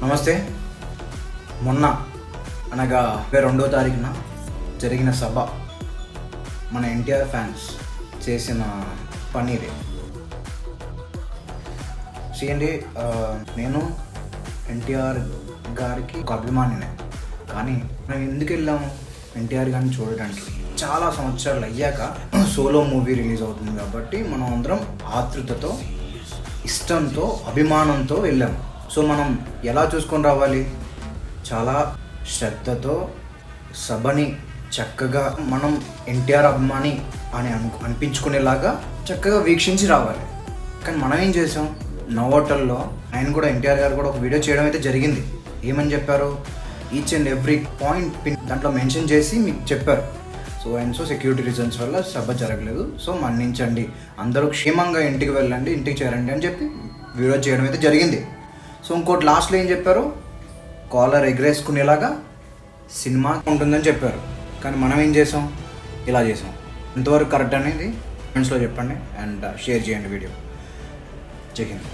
నమస్తే. మొన్న అనగా 22వ తారీఖున జరిగిన సభ మన ఎన్టీఆర్ ఫ్యాన్స్ చేసిన పని ఇది. చేయండి. నేను ఎన్టీఆర్ గారికి ఒక అభిమానినే, కానీ మేము ఎందుకు వెళ్ళాము ఎన్టీఆర్ గారిని చూడడానికి? చాలా సంవత్సరాలు అయ్యాక సోలో మూవీ రిలీజ్ అవుతుంది కాబట్టి మనం అందరం ఆతృతతో, ఇష్టంతో, అభిమానంతో వెళ్ళాము. సో మనం ఎలా చూసుకొని రావాలి? చాలా శ్రద్ధతో సభని చక్కగా మనం ఎన్టీఆర్ అభిమాని అని అనిపించుకునేలాగా చక్కగా వీక్షించి రావాలి. కానీ మనం ఏం చేసాం, నోవోటల్లో ఆయన కూడా, ఎన్టీఆర్ గారు కూడా ఒక వీడియో చేయడం అయితే జరిగింది. ఏమని చెప్పారు? ఈచ్ అండ్ ఎవ్రీ పాయింట్ దాంట్లో మెన్షన్ చేసి మీకు చెప్పారు. సో సెక్యూరిటీ రీజన్స్ వల్ల సభ జరగలేదు, సో మన్నించండి, అందరూ క్షేమంగా ఇంటికి వెళ్ళండి, ఇంటికి చేరండి అని చెప్పి వీడియో చేయడం అయితే జరిగింది. సో ఇంకోటి లాస్ట్లో ఏం చెప్పారు? కాలర్ ఎగరేసుకునేలాగా సినిమా ఉంటుందని చెప్పారు. కానీ మనం ఏం చేసాం? ఇలా చేసాం. ఎంతవరకు కరెక్ట్ అనేది కామెంట్స్లో చెప్పండి అండ్ షేర్ చేయండి వీడియో. జై హింద్.